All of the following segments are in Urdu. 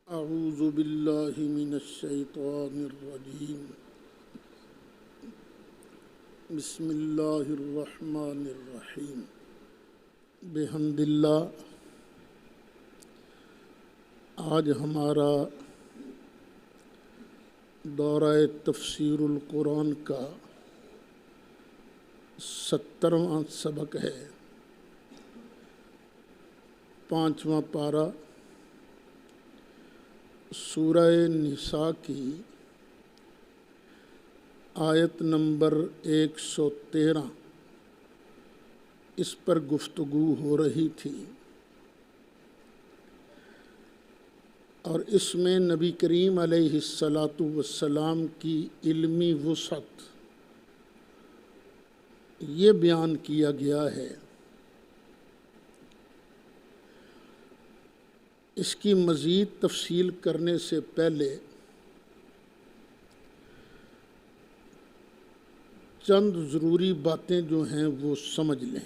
اعوذ باللہ من الشیطان الرجیم بسم اللہ الرحمن الرحیم بحمد اللہ۔ آج ہمارا دورہ تفسیر القرآن کا 70واں سبق ہے، 5واں پارہ سورہ نساء کی آیت نمبر 113، اس پر گفتگو ہو رہی تھی اور اس میں نبی کریم علیہ السلام کی علمی وسعت یہ بیان کیا گیا ہے۔ اس کی مزید تفصیل کرنے سے پہلے چند ضروری باتیں جو ہیں وہ سمجھ لیں۔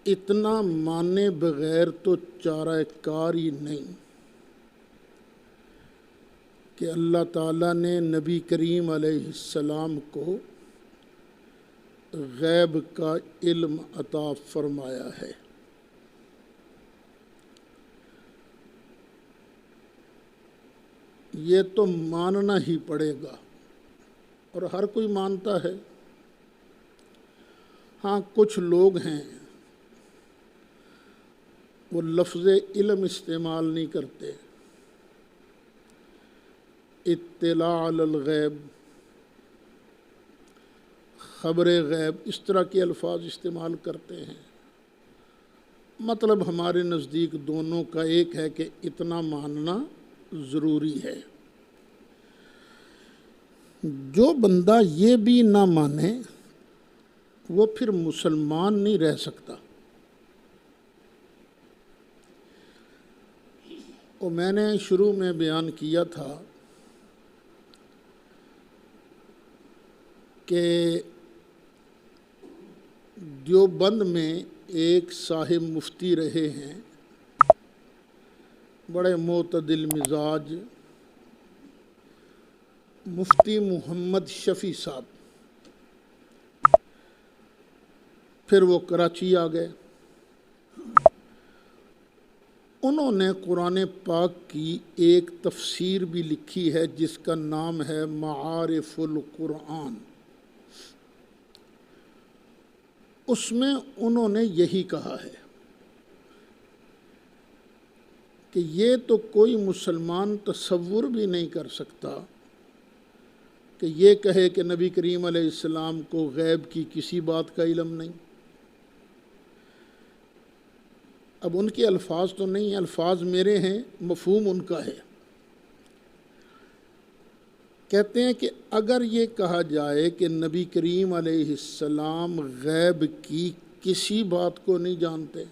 اتنا مانے بغیر تو چارہ کار ہی نہیں کہ اللہ تعالیٰ نے نبی کریم علیہ السلام کو غیب کا علم عطا فرمایا ہے۔ یہ تو ماننا ہی پڑے گا اور ہر کوئی مانتا ہے۔ ہاں، کچھ لوگ ہیں وہ لفظ علم استعمال نہیں کرتے، اطلاع علی الغیب، خبر غیب، اس طرح کے الفاظ استعمال کرتے ہیں۔ مطلب ہمارے نزدیک دونوں کا ایک ہے کہ اتنا ماننا ضروری ہے۔ جو بندہ یہ بھی نہ مانے وہ پھر مسلمان نہیں رہ سکتا۔ اور میں نے شروع میں بیان کیا تھا کہ دیوبند میں ایک صاحب مفتی رہے ہیں، بڑے معتدل مزاج، مفتی محمد شفیع صاحب۔ پھر وہ کراچی آ گئے۔ انہوں نے قرآن پاک کی ایک تفسیر بھی لکھی ہے جس کا نام ہے معارف القرآن۔ اس میں انہوں نے یہی کہا ہے کہ یہ تو کوئی مسلمان تصور بھی نہیں کر سکتا کہ یہ کہے کہ نبی کریم علیہ السلام کو غیب کی کسی بات کا علم نہیں۔ اب ان کے الفاظ تو نہیں ہیں، الفاظ میرے ہیں، مفہوم ان کا ہے۔ کہتے ہیں کہ اگر یہ کہا جائے کہ نبی کریم علیہ السلام غیب کی کسی بات کو نہیں جانتے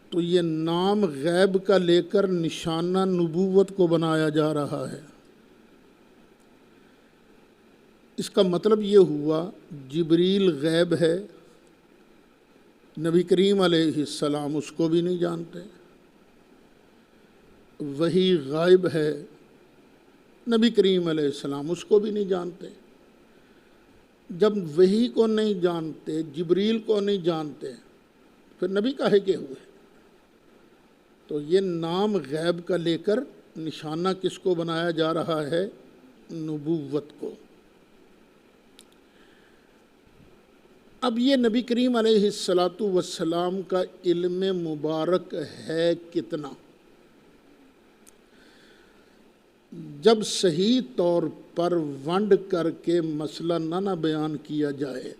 تو یہ نام غیب کا لے کر نشانہ نبوت کو بنایا جا رہا ہے۔ اس کا مطلب یہ ہوا جبریل غیب ہے، نبی کریم علیہ السلام اس کو بھی نہیں جانتے۔ وحی غائب ہے، نبی کریم علیہ السلام اس کو بھی نہیں جانتے۔ جب وحی کو نہیں جانتے، جبریل کو نہیں جانتے، پھر نبی کاہے کے ہوئے؟ تو یہ نام غیب کا لے کر نشانہ کس کو بنایا جا رہا ہے؟ نبوت کو۔ اب یہ نبی کریم علیہ السلام کا علم مبارک ہے کتنا؟ جب صحیح طور پر ونڈ کر کے مسئلہ نہ بیان کیا جائے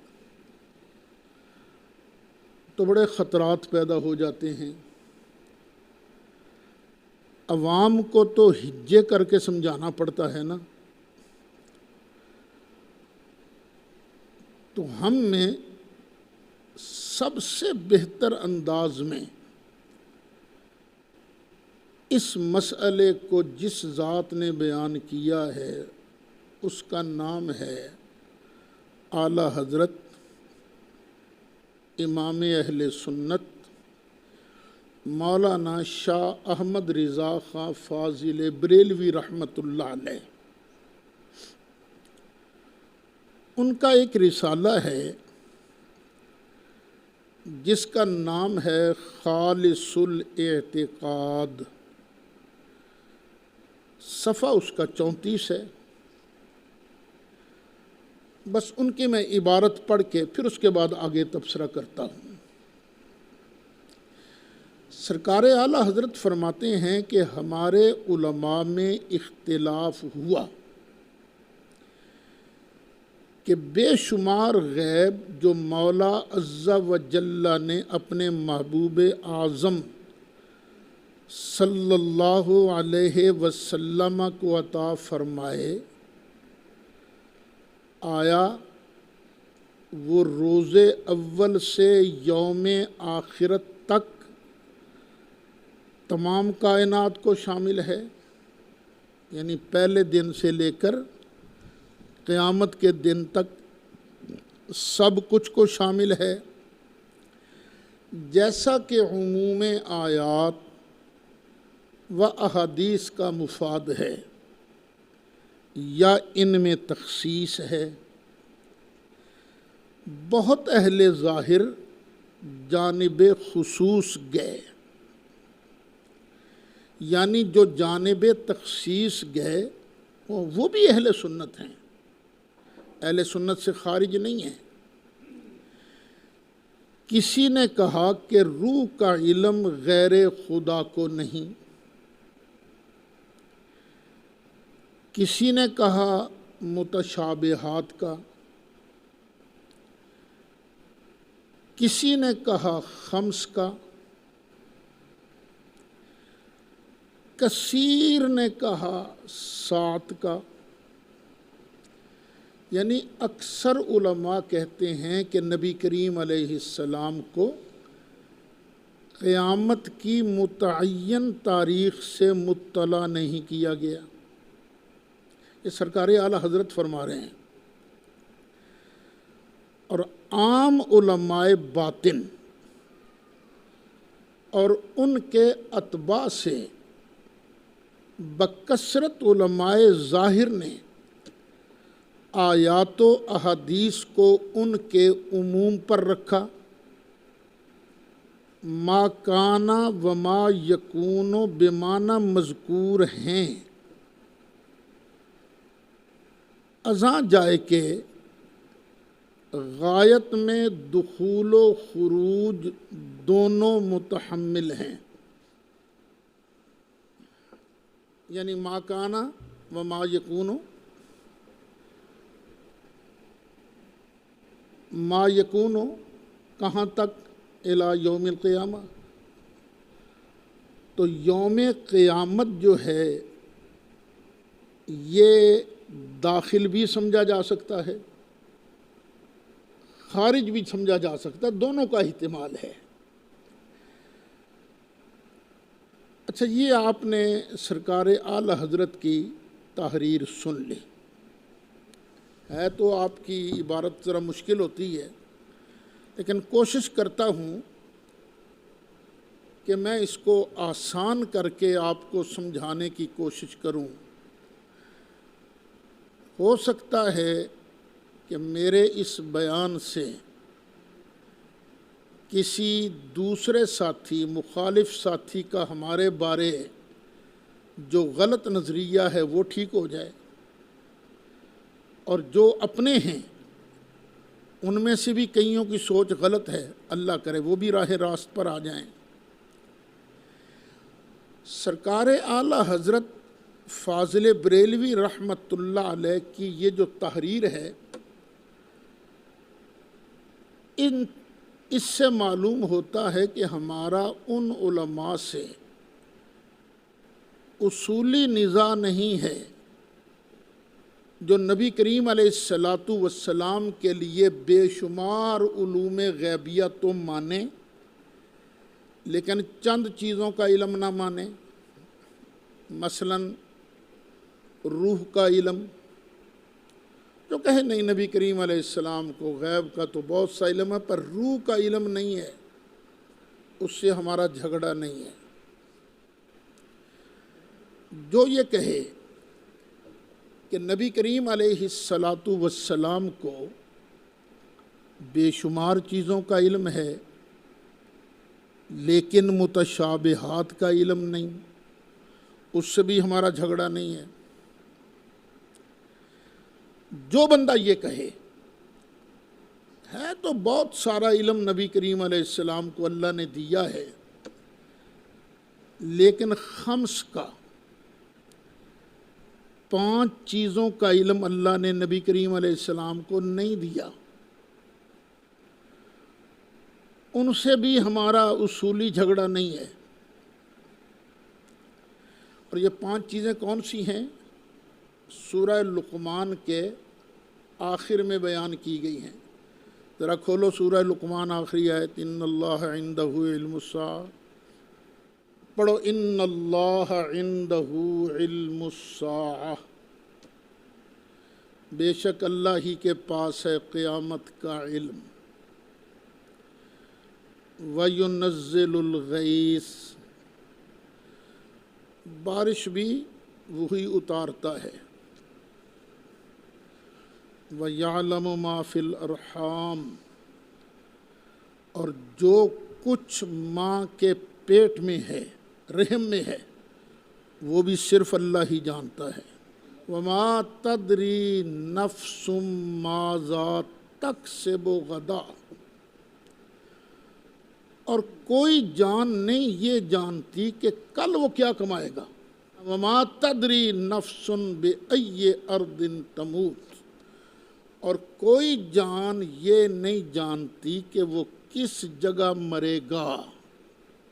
تو بڑے خطرات پیدا ہو جاتے ہیں۔ عوام کو تو ہجے کر کے سمجھانا پڑتا ہے نا۔ تو ہم میں سب سے بہتر انداز میں اس مسئلے کو جس ذات نے بیان کیا ہے اس کا نام ہے اعلیٰ حضرت امام اہل سنت مولانا شاہ احمد رضا خان فاضل بریلوی رحمۃ اللہ علیہ، ان کا ایک رسالہ ہے جس کا نام ہے خالص الاعتقاد، صفحہ اس کا 34 ہے۔ بس ان کی میں عبارت پڑھ کے پھر اس کے بعد آگے تبصرہ کرتا ہوں۔ سرکار اعلیٰ حضرت فرماتے ہیں کہ ہمارے علماء میں اختلاف ہوا کہ بے شمار غیب جو مولا عز و جل نے اپنے محبوب اعظم صلی اللہ علیہ وسلم کو عطا فرمائے، آیا وہ روز اول سے یوم آخرت تک تمام کائنات کو شامل ہے؟ یعنی پہلے دن سے لے کر قیامت کے دن تک سب کچھ کو شامل ہے، جیسا کہ عموم آیات و احادیث کا مفاد ہے، یا ان میں تخصیص ہے؟ بہت اہل ظاہر جانب خصوص گئے، یعنی جو جانب تخصیص گئے وہ بھی اہل سنت ہیں، اہل سنت سے خارج نہیں ہیں۔ کسی نے کہا کہ روح کا علم غیر خدا کو نہیں، کسی نے کہا متشابہات کا، کسی نے کہا خمس کا، کثیر نے کہا 7 کا۔ یعنی اکثر علماء کہتے ہیں کہ نبی کریم علیہ السلام کو قیامت کی متعین تاریخ سے مطلع نہیں کیا گیا، یہ سرکار اعلیٰ حضرت فرما رہے ہیں۔ اور عام علماء باطن اور ان کے اتباع سے بکثرت علماء ظاہر نے آیات و احادیث کو ان کے عموم پر رکھا، ما کانا و ما یکون بمعنی مذکور ہیں، ازاں جائے کہ غایت میں دخول و خروج دونوں متحمل ہیں، یعنی ما کانا و ما یکون، ما یکون کہاں تک؟ الی یوم القیامہ۔ تو یوم قیامت جو ہے یہ داخل بھی سمجھا جا سکتا ہے، خارج بھی سمجھا جا سکتا ہے، دونوں کا احتمال ہے۔ اچھا، یہ آپ نے سرکار اعلیٰ حضرت کی تحریر سن لی ہے، تو آپ کی عبارت ذرا مشکل ہوتی ہے، لیکن کوشش کرتا ہوں کہ میں اس کو آسان کر کے آپ کو سمجھانے کی کوشش کروں۔ ہو سکتا ہے کہ میرے اس بیان سے کسی دوسرے ساتھی، مخالف ساتھی کا ہمارے بارے جو غلط نظریہ ہے وہ ٹھیک ہو جائے، اور جو اپنے ہیں ان میں سے بھی کئیوں کی سوچ غلط ہے، اللہ کرے وہ بھی راہ راست پر آ جائیں۔ سرکار اعلیٰ حضرت فاضل بریلوی رحمۃ اللہ علیہ کی یہ جو تحریر ہے، اس سے معلوم ہوتا ہے کہ ہمارا ان علماء سے اصولی نزاع نہیں ہے جو نبی کریم علیہ السلام کے لیے بے شمار علوم غیبیہ تو مانے لیکن چند چیزوں کا علم نہ مانے، مثلا روح کا علم، جو کہے نہیں نبی کریم علیہ السلام کو غیب کا تو بہت سا علم ہے پر روح کا علم نہیں ہے، اس سے ہمارا جھگڑا نہیں ہے۔ جو یہ کہے کہ نبی کریم علیہ السلام کو بے شمار چیزوں کا علم ہے لیکن متشابہات کا علم نہیں، اس سے بھی ہمارا جھگڑا نہیں ہے۔ جو بندہ یہ کہے ہے تو بہت سارا علم نبی کریم علیہ السلام کو اللہ نے دیا ہے لیکن خمس کا 5 چیزوں کا علم اللہ نے نبی کریم علیہ السلام کو نہیں دیا، ان سے بھی ہمارا اصولی جھگڑا نہیں ہے۔ اور یہ 5 چیزیں کون سی ہیں؟ سورہ لقمان کے آخر میں بیان کی گئی ہیں۔ ذرا کھولو سورہ لقمان آخری آیت، ان اللہ عندہ علم الساعہ، پڑھو ان اللہ عندہ علم الساعہ، بے شک اللہ ہی کے پاس ہے قیامت کا علم، وَيُنَزِّلُ الْغَيْثَ، بارش بھی وہی اتارتا ہے، وَيَعْلَمُ مَا فِي الْأَرْحَامِ، اور جو کچھ ماں کے پیٹ میں ہے، رحم میں ہے، وہ بھی صرف اللہ ہی جانتا ہے۔ وَمَا تَدْرِي نَفْسٌ مَاذَا تَكْسِبُ غَدًا، اور کوئی جان نہیں یہ جانتی کہ کل وہ کیا کمائے گا۔ وَمَا تَدْرِي نَفْسٌ بِأَيِّ أَرْضٍ تَمُوتُ، اور کوئی جان یہ نہیں جانتی کہ وہ کس جگہ مرے گا،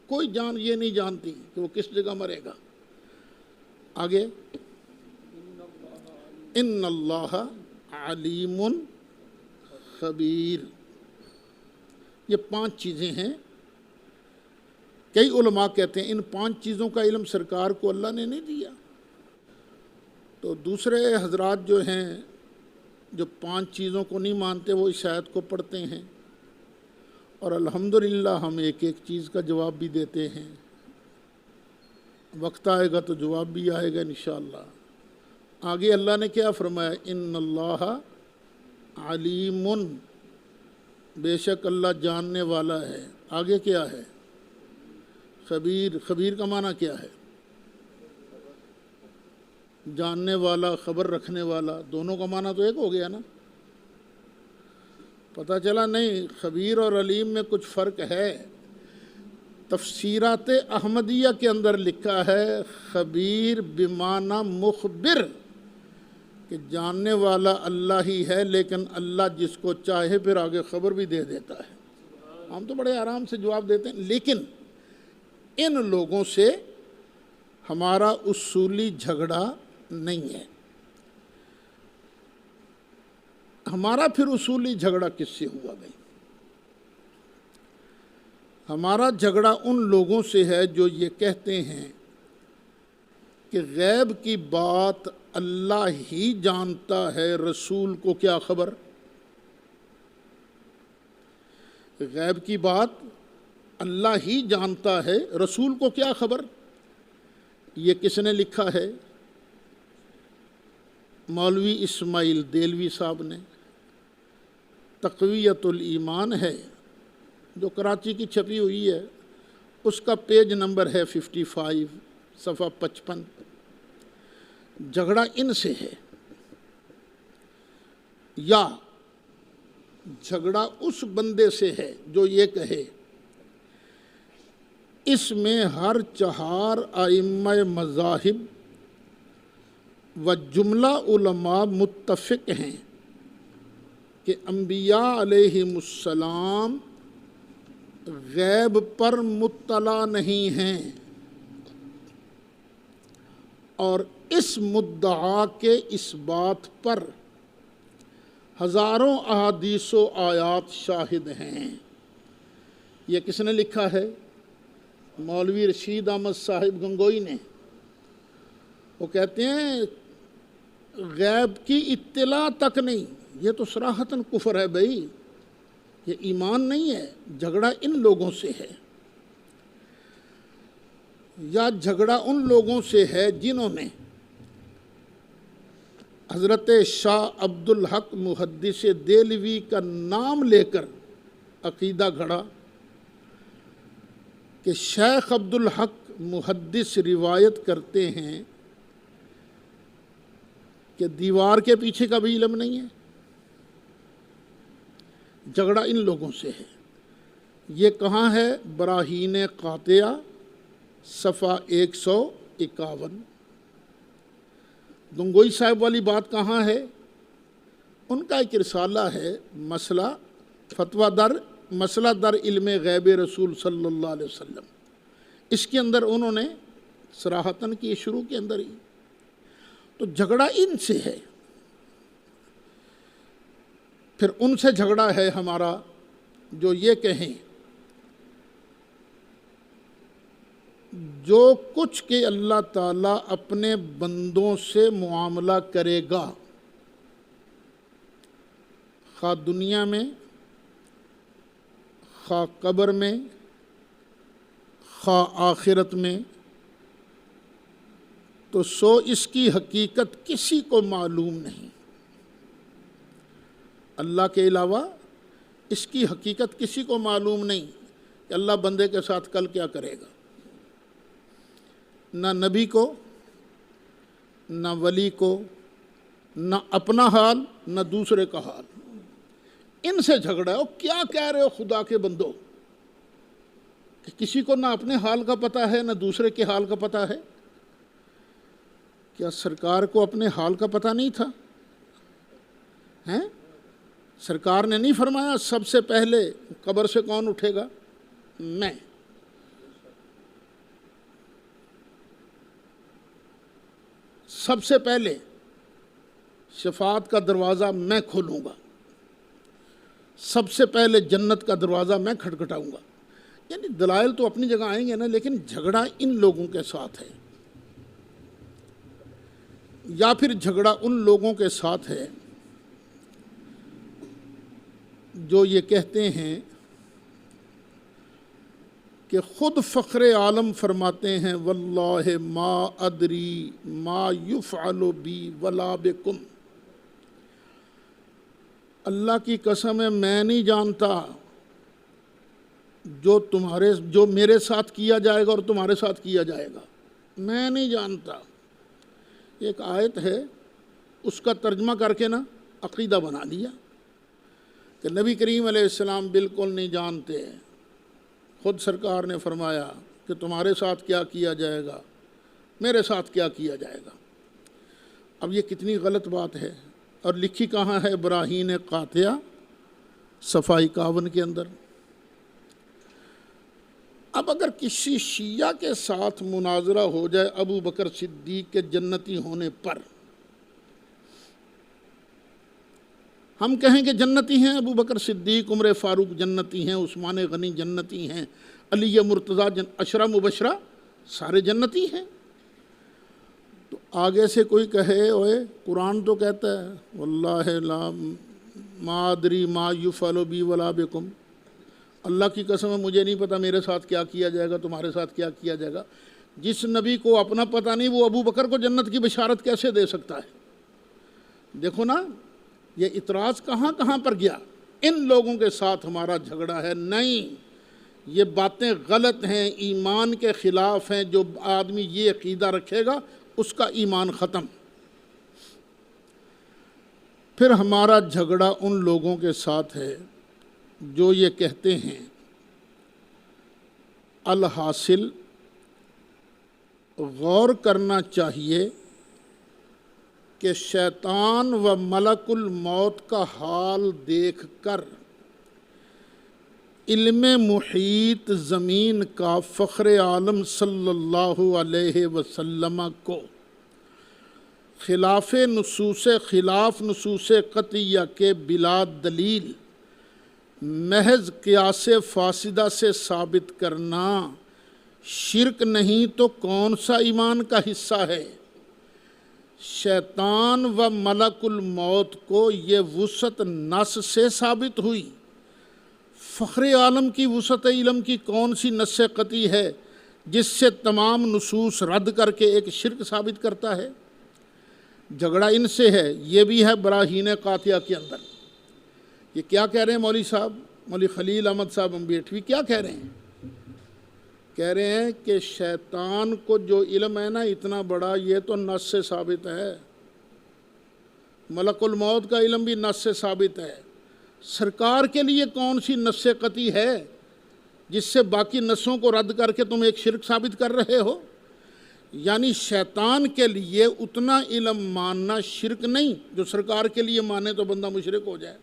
کوئی جان یہ نہیں جانتی کہ وہ کس جگہ مرے گا۔ آگے ان اللہ علیم خبیر، یہ 5 چیزیں ہیں۔ کئی علماء کہتے ہیں ان 5 چیزوں کا علم سرکار کو اللہ نے نہیں دیا، تو دوسرے حضرات جو ہیں جو 5 چیزوں کو نہیں مانتے وہ اس آیت کو پڑھتے ہیں، اور الحمدللہ ہم ایک ایک چیز کا جواب بھی دیتے ہیں، وقت آئے گا تو جواب بھی آئے گا انشاءاللہ۔ آگے اللہ نے کیا فرمایا؟ ان اللہ علیم، بے شک اللہ جاننے والا ہے۔ آگے کیا ہے؟ خبیر، خبیر کا معنی کیا ہے؟ جاننے والا، خبر رکھنے والا، دونوں کا معنی تو ایک ہو گیا نا۔ پتہ چلا نہیں خبیر اور علیم میں کچھ فرق ہے۔ تفسیرات احمدیہ کے اندر لکھا ہے خبیر بمعنی مخبر، کہ جاننے والا اللہ ہی ہے لیکن اللہ جس کو چاہے پھر آگے خبر بھی دے دیتا ہے۔ ہم تو بڑے آرام سے جواب دیتے ہیں، لیکن ان لوگوں سے ہمارا اصولی جھگڑا نہیں ہے۔ ہمارا پھر اصولی جھگڑا کس سے ہوا بھائی؟ ہمارا جھگڑا ان لوگوں سے ہے جو یہ کہتے ہیں کہ غیب کی بات اللہ ہی جانتا ہے، رسول کو کیا خبر؟ غیب کی بات اللہ ہی جانتا ہے، رسول کو کیا خبر؟ یہ کس نے لکھا ہے؟ مولوی اسماعیل دہلوی صاحب نے۔ تقویت الایمان ہے جو کراچی کی چھپی ہوئی ہے، اس کا پیج نمبر ہے 55، صفحہ 55۔ جھگڑا ان سے ہے، یا جھگڑا اس بندے سے ہے جو یہ کہے اس میں ہر 4 ائمہ مذاہب و جملہ علماء متفق ہیں کہ انبیاء علیہم السلام غیب پر مطلع نہیں ہیں، اور اس مدعا کے اس بات پر ہزاروں احادیث و آیات شاہد ہیں۔ یہ کس نے لکھا ہے؟ مولوی رشید احمد صاحب گنگوئی نے۔ وہ کہتے ہیں غیب کی اطلاع تک نہیں، یہ تو صراحتاً کفر ہے بھائی، یہ ایمان نہیں ہے۔ جھگڑا ان لوگوں سے ہے، یا جھگڑا ان لوگوں سے ہے جنہوں نے حضرت شاہ عبد الحق محدث دہلوی کا نام لے کر عقیدہ گھڑا کہ شیخ عبد الحق محدث روایت کرتے ہیں کہ دیوار کے پیچھے کا بھی علم نہیں ہے۔ جھگڑا ان لوگوں سے ہے۔ یہ کہاں ہے؟ براہین قاطعہ صفحہ 151۔ گنگوئی صاحب والی بات کہاں ہے؟ ان کا ایک رسالہ ہے مسئلہ در علم غیب رسول صلی اللہ علیہ وسلم، اس کے اندر انہوں نے صراحتاً کی شروع کے اندر ہی تو جھگڑا ان سے ہے۔ پھر ان سے جھگڑا ہے ہمارا جو یہ کہیں جو کچھ کہ اللہ تعالیٰ اپنے بندوں سے معاملہ کرے گا، خواہ دنیا میں، خواہ قبر میں، خواہ آخرت میں، تو سو اس کی حقیقت کسی کو معلوم نہیں۔ اللہ کے علاوہ اس کی حقیقت کسی کو معلوم نہیں کہ اللہ بندے کے ساتھ کل کیا کرے گا۔ نہ نبی کو، نہ ولی کو، نہ اپنا حال، نہ دوسرے کا حال۔ ان سے جھگڑا ہے۔ کیا کہہ رہے ہو خدا کے بندو کہ کسی کو نہ اپنے حال کا پتہ ہے نہ دوسرے کے حال کا پتہ ہے؟ کیا سرکار کو اپنے حال کا پتہ نہیں تھا؟ ہیں؟ سرکار نے نہیں فرمایا سب سے پہلے قبر سے کون اٹھے گا؟ میں۔ سب سے پہلے شفاعت کا دروازہ میں کھولوں گا، سب سے پہلے جنت کا دروازہ میں کھٹکھٹاؤں گا۔ یعنی دلائل تو اپنی جگہ آئیں گے نا، لیکن جھگڑا ان لوگوں کے ساتھ ہے، یا پھر جھگڑا ان لوگوں کے ساتھ ہے جو یہ کہتے ہیں کہ خود فخر عالم فرماتے ہیں واللہ ما ادری ما یفعل بی ولا بکم، اللہ کی قسم ہے میں نہیں جانتا جو میرے ساتھ کیا جائے گا اور تمہارے ساتھ کیا جائے گا، میں نہیں جانتا۔ ایک آیت ہے، اس کا ترجمہ کر کے نا عقیدہ بنا لیا کہ نبی کریم علیہ السلام بالکل نہیں جانتے۔ خود سرکار نے فرمایا کہ تمہارے ساتھ کیا کیا جائے گا، میرے ساتھ کیا کیا جائے گا۔ اب یہ کتنی غلط بات ہے، اور لکھی کہاں ہے؟ براہین قاطعہ صفحہ 51 کے اندر۔ اب اگر کسی شیعہ کے ساتھ مناظرہ ہو جائے ابو بکر صدیق کے جنتی ہونے پر، ہم کہیں کہ جنتی ہیں ابو بکر صدیق، عمر فاروق جنتی ہیں، عثمان غنی جنتی ہیں، علی مرتضیٰ عشرہ مبشرہ سارے جنتی ہیں، تو آگے سے کوئی کہے اوے قرآن تو کہتا ہے واللہ لا ما ادری ما یفعل بی ولا بکم، اللہ کی قسم ہے مجھے نہیں پتا میرے ساتھ کیا کیا جائے گا، تمہارے ساتھ کیا کیا جائے گا۔ جس نبی کو اپنا پتہ نہیں وہ ابو بکر کو جنت کی بشارت کیسے دے سکتا ہے؟ دیکھو نا یہ اعتراض کہاں کہاں پر گیا۔ ان لوگوں کے ساتھ ہمارا جھگڑا ہے نہیں، یہ باتیں غلط ہیں، ایمان کے خلاف ہیں۔ جو آدمی یہ عقیدہ رکھے گا اس کا ایمان ختم۔ پھر ہمارا جھگڑا ان لوگوں کے ساتھ ہے جو یہ کہتے ہیں الحاصل غور کرنا چاہیے کہ شیطان و ملک الموت کا حال دیکھ کر علم محیط زمین کا فخر عالم صلی اللہ علیہ وسلم کو خلاف نصوص قطعیہ کے بلا دلیل محض قیاس فاسدہ سے ثابت کرنا شرک نہیں تو کون سا ایمان کا حصہ ہے؟ شیطان و ملک الموت کو یہ وسعت نص سے ثابت ہوئی۔ فخر عالم کی وسعت علم کی کون سی نص قطعی ہے جس سے تمام نصوص رد کر کے ایک شرک ثابت کرتا ہے؟ جھگڑا ان سے ہے، یہ بھی ہے براہین قاطعہ کے اندر۔ یہ کیا کہہ رہے ہیں مولوی صاحب، مولوی خلیل احمد صاحب امبیٹوی کیا کہہ رہے ہیں؟ کہہ رہے ہیں کہ شیطان کو جو علم ہے نا اتنا بڑا، یہ تو نص سے ثابت ہے۔ ملک الموت کا علم بھی نص سے ثابت ہے۔ سرکار کے لیے کون سی نص قطعی ہے جس سے باقی نصوں کو رد کر کے تم ایک شرک ثابت کر رہے ہو؟ یعنی شیطان کے لیے اتنا علم ماننا شرک نہیں جو سرکار کے لیے مانے تو بندہ مشرک ہو جائے۔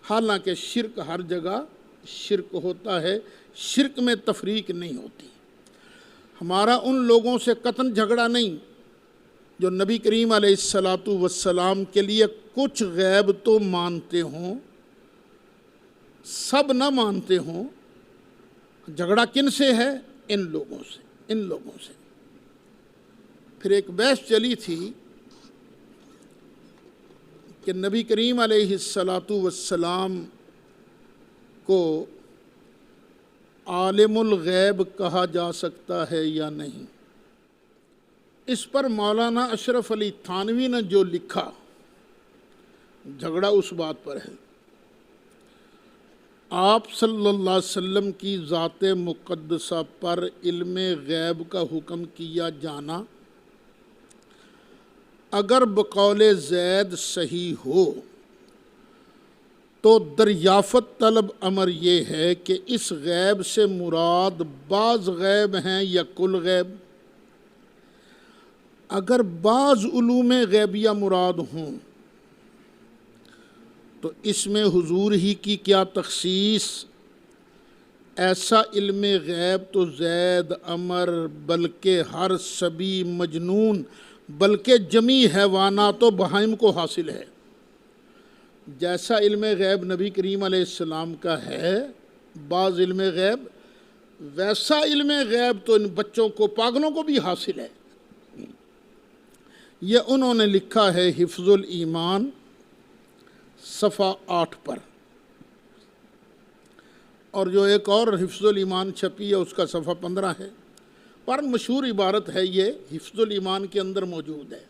حالانکہ شرک ہر جگہ شرک ہوتا ہے، شرک میں تفریق نہیں ہوتی۔ ہمارا ان لوگوں سے قطعاً جھگڑا نہیں جو نبی کریم علیہ السلام کے لیے کچھ غیب تو مانتے ہوں، سب نہ مانتے ہوں۔ جھگڑا کن سے ہے؟ ان لوگوں سے۔ پھر ایک بحث چلی تھی کہ نبی کریم علیہ السلام کو عالم الغیب کہا جا سکتا ہے یا نہیں۔ اس پر مولانا اشرف علی تھانوی نے جو لکھا، جھگڑا اس بات پر ہے۔ آپ صلی اللہ علیہ وسلم کی ذات مقدسہ پر علم غیب کا حکم کیا جانا اگر بقول زید صحیح ہو تو دریافت طلب امر یہ ہے کہ اس غیب سے مراد بعض غیب ہیں یا کل غیب۔ اگر بعض علوم غیبیہ مراد ہوں تو اس میں حضور ہی کی کیا تخصیص؟ ایسا علم غیب تو زید، عمر، بلکہ ہر صبی، مجنون، بلکہ جمیع حیوانات و بہائم کو حاصل ہے۔ جیسا علم غیب نبی کریم علیہ السلام کا ہے بعض علم غیب، ویسا علم غیب تو ان بچوں کو، پاگلوں کو بھی حاصل ہے۔ یہ انہوں نے لکھا ہے حفظ الایمان صفحہ 8 پر، اور جو ایک اور حفظ الایمان چھپی ہے اس کا صفحہ 15 ہے۔ پر مشہور عبارت ہے، یہ حفظ الایمان کے اندر موجود ہے۔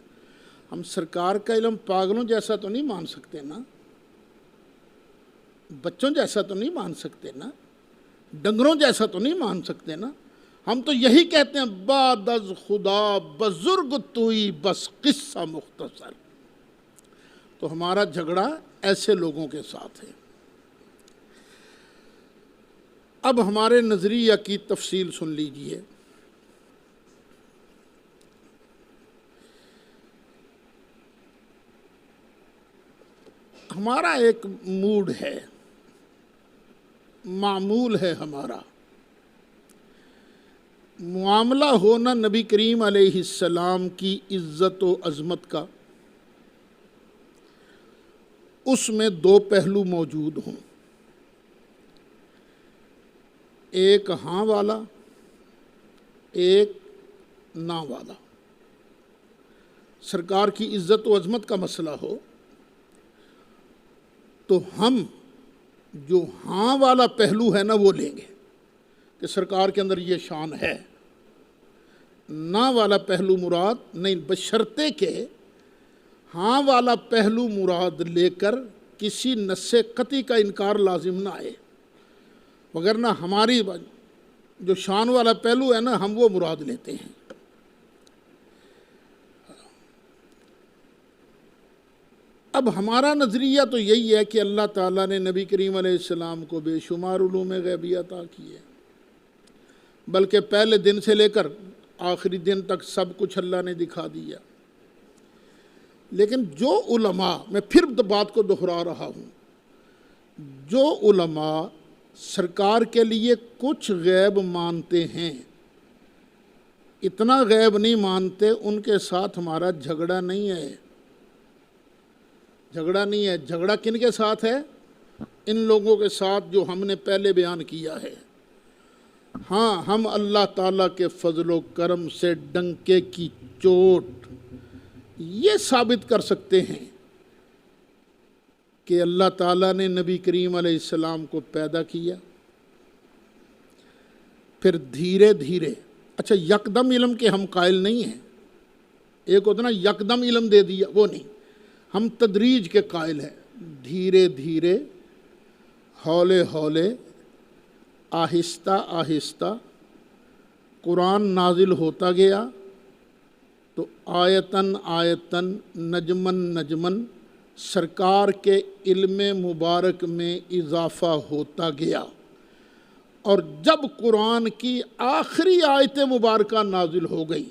ہم سرکار کا علم پاگلوں جیسا تو نہیں مان سکتے نا، بچوں جیسا تو نہیں مان سکتے نا، ڈنگروں جیسا تو نہیں مان سکتے نا۔ ہم تو یہی کہتے ہیں بعد از خدا بزرگ توئی بس قصہ مختصر۔ تو ہمارا جھگڑا ایسے لوگوں کے ساتھ ہے۔ اب ہمارے نظریہ کی تفصیل سن لیجئے۔ ہمارا ایک موڈ ہے، معمول ہے ہمارا، معاملہ ہونا نبی کریم علیہ السلام کی عزت و عظمت کا، اس میں دو پہلو موجود ہوں، ایک ہاں والا، ایک نہ والا۔ سرکار کی عزت و عظمت کا مسئلہ ہو تو ہم جو ہاں والا پہلو ہے نا وہ لیں گے کہ سرکار کے اندر یہ شان ہے، نہ والا پہلو مراد نہیں، بشرطے کہ ہاں والا پہلو مراد لے کر کسی نص قطعی کا انکار لازم نہ آئے، وگرنہ ہماری جو شان والا پہلو ہے نا ہم وہ مراد لیتے ہیں۔ اب ہمارا نظریہ تو یہی ہے کہ اللہ تعالیٰ نے نبی کریم علیہ السلام کو بے شمار علوم غیبی عطا کیے، بلکہ پہلے دن سے لے کر آخری دن تک سب کچھ اللہ نے دکھا دیا۔ لیکن جو علماء، میں پھر بات کو دہرا رہا ہوں، جو علماء سرکار کے لیے کچھ غیب مانتے ہیں، اتنا غیب نہیں مانتے، ان کے ساتھ ہمارا جھگڑا نہیں ہے۔ جھگڑا کن کے ساتھ ہے؟ ان لوگوں کے ساتھ جو ہم نے پہلے بیان کیا ہے۔ ہاں، ہم اللہ تعالیٰ کے فضل و کرم سے ڈنکے کی چوٹ یہ ثابت کر سکتے ہیں کہ اللہ تعالیٰ نے نبی کریم علیہ السلام کو پیدا کیا، پھر دھیرے دھیرے، اچھا یکدم علم کے ہم قائل نہیں ہیں، ایک ہوتا نا یکدم علم دے دیا، وہ نہیں، ہم تدریج کے قائل ہیں، دھیرے دھیرے، ہولے ہولے، آہستہ آہستہ قرآن نازل ہوتا گیا، تو آیتن آیتن، نجمن نجمن، سرکار کے علم مبارک میں اضافہ ہوتا گیا، اور جب قرآن کی آخری آیت مبارکہ نازل ہو گئی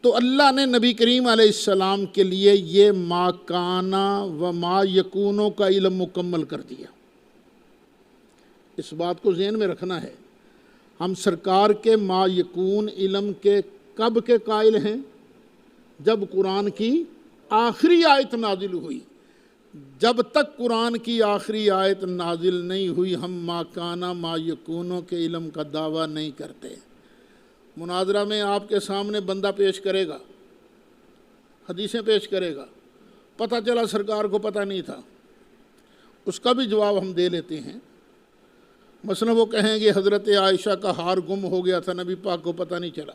تو اللہ نے نبی کریم علیہ السلام کے لیے یہ ما کانا و ما یکونوں کا علم مکمل کر دیا۔ اس بات کو ذہن میں رکھنا ہے، ہم سرکار کے ما یکون علم کے کب کے قائل ہیں؟ جب قرآن کی آخری آیت نازل ہوئی۔ جب تک قرآن کی آخری آیت نازل نہیں ہوئی ہم ما کانا ما یکونوں کے علم کا دعویٰ نہیں کرتے۔ مناظرہ میں آپ کے سامنے بندہ پیش کرے گا، حدیثیں پیش کرے گا، پتہ چلا سرکار کو پتہ نہیں تھا، اس کا بھی جواب ہم دے لیتے ہیں۔ مثلا وہ کہیں گے حضرت عائشہ کا ہار گم ہو گیا تھا، نبی پاک کو پتہ نہیں چلا۔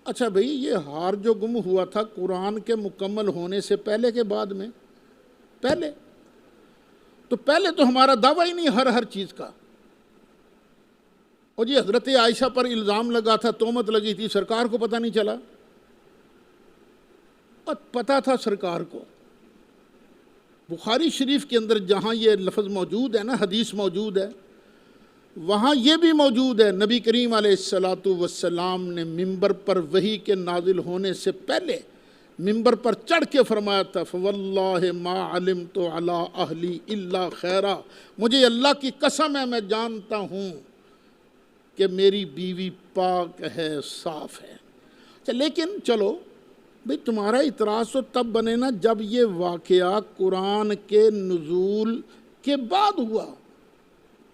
اچھا بھئی، یہ ہار جو گم ہوا تھا قرآن کے مکمل ہونے سے پہلے کے بعد میں؟ پہلے تو ہمارا دعویٰ ہی نہیں ہر چیز کا۔ اور جی حضرت عائشہ پر الزام لگا تھا، تہمت لگی تھی، سرکار کو پتہ نہیں چلا؟ اور پتہ تھا سرکار کو۔ بخاری شریف کے اندر جہاں یہ لفظ موجود ہے نا، حدیث موجود ہے، وہاں یہ بھی موجود ہے، نبی کریم علیہ السلام نے ممبر پر وحی کے نازل ہونے سے پہلے ممبر پر چڑھ کے فرمایا تھا، فواللہ ما علمت علی اہلی الا خیرا، مجھے اللہ کی قسم ہے میں جانتا ہوں کہ میری بیوی پاک ہے، صاف ہے۔ لیکن چلو بھئی، تمہارا اعتراض تو تب بنے نا جب یہ واقعہ قرآن کے نزول کے بعد ہوا۔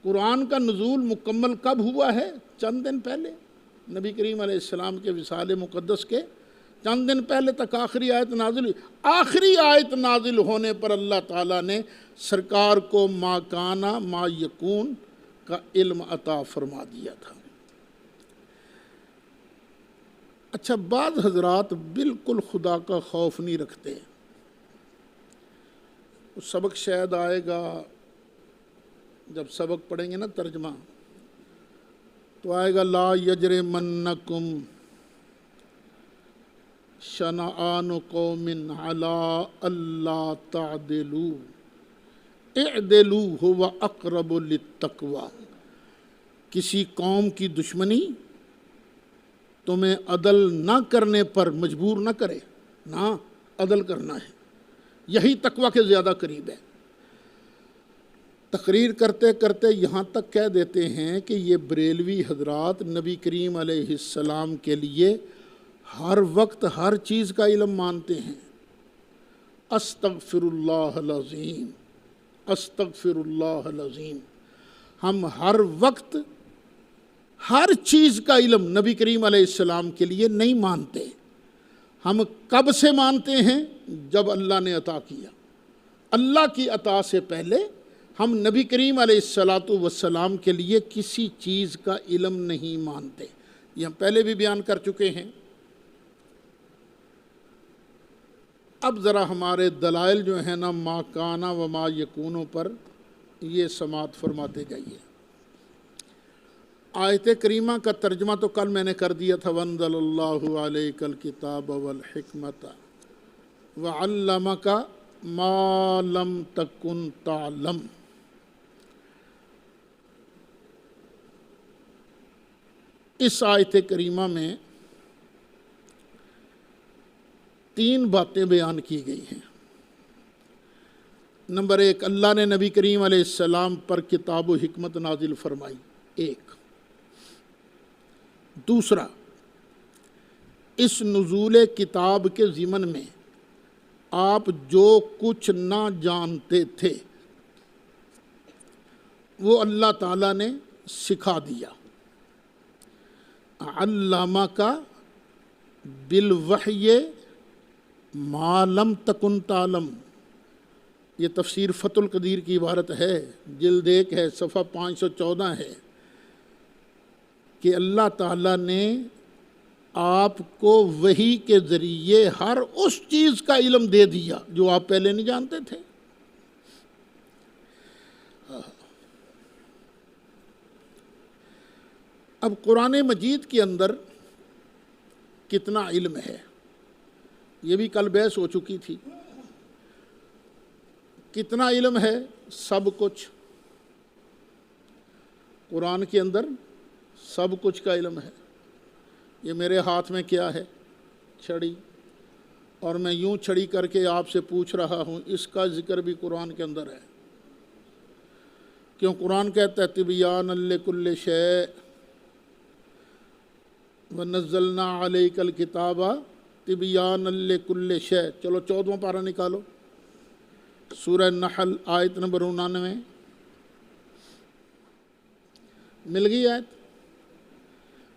قرآن کا نزول مکمل کب ہوا ہے؟ چند دن پہلے، نبی کریم علیہ السلام کے وصال مقدس کے چند دن پہلے تک آخری آیت نازل ہوئی۔ آخری آیت نازل ہونے پر اللہ تعالیٰ نے سرکار کو ما کانا ما یکون کا علم عطا فرما دیا تھا۔ اچھا، بعض حضرات بالکل خدا کا خوف نہیں رکھتے، سبق شاید آئے گا، جب سبق پڑھیں گے نا ترجمہ تو آئے گا، لا یجرمنکم شنآن قوم علی الا تعدلوا اعدلوا هو اقرب للتقوی، کسی قوم کی دشمنی تمہیں عدل نہ کرنے پر مجبور نہ کرے، نہ عدل کرنا ہے، یہی تقوی کے زیادہ قریب ہے۔ تقریر کرتے کرتے یہاں تک کہہ دیتے ہیں کہ یہ بریلوی حضرات نبی کریم علیہ السلام کے لیے ہر وقت ہر چیز کا علم مانتے ہیں۔ استغفر اللہ العظیم، استغفر اللہ العظیم، ہم ہر وقت ہر چیز کا علم نبی کریم علیہ السلام کے لیے نہیں مانتے۔ ہم کب سے مانتے ہیں؟ جب اللہ نے عطا کیا۔ اللہ کی عطا سے پہلے ہم نبی کریم علیہ السلام کے لیے کسی چیز کا علم نہیں مانتے، یہ ہم پہلے بھی بیان کر چکے ہیں۔ اب ذرا ہمارے دلائل جو ہیں نا ما کانا و ما یکونوں پر، یہ سماعت فرماتے جائیے۔ آیت کریمہ کا ترجمہ تو کل میں نے کر دیا تھا، وَأَنزَلَ اللَّهُ عَلَيْكَ الْكِتَابَ وَالْحِكْمَةَ وَعَلَّمَكَ مَا لَمْ تَكُنْ تَعْلَمُ۔ اس آیت کریمہ میں 3 باتیں بیان کی گئی ہیں۔ نمبر 1، اللہ نے نبی کریم علیہ السلام پر کتاب و حکمت نازل فرمائی، 1۔ دوسرا، اس نزول کتاب کے ضمن میں آپ جو کچھ نہ جانتے تھے وہ اللہ تعالیٰ نے سکھا دیا۔ علامہ کا بالوحی ما لم تکن تعلم، یہ تفسیر فتح القدیر کی عبارت ہے، جلد 1 ہے، صفحہ 514 ہے کہ اللہ تعالیٰ نے آپ کو وحی کے ذریعے ہر اس چیز کا علم دے دیا جو آپ پہلے نہیں جانتے تھے۔ اب قرآن مجید کے اندر کتنا علم ہے یہ بھی کل بحث ہو چکی تھی۔ کتنا علم ہے؟ سب کچھ۔ قرآن کے اندر سب کچھ کا علم ہے۔ یہ میرے ہاتھ میں کیا ہے؟ چھڑی، اور میں یوں چھڑی کر کے آپ سے پوچھ رہا ہوں، اس کا ذکر بھی قرآن کے اندر ہے۔ کیوں؟ قرآن کہتا ہے تبیان لکل شیء وَنَزَّلْنَا عَلَيْكَ الْكِتَابَ تِبْيَانًا لِكُلِّ شَيْءٍ۔ چلو 14واں پارہ نکالو، سورہ نحل آیت نمبر 99 مل گئی آیت؟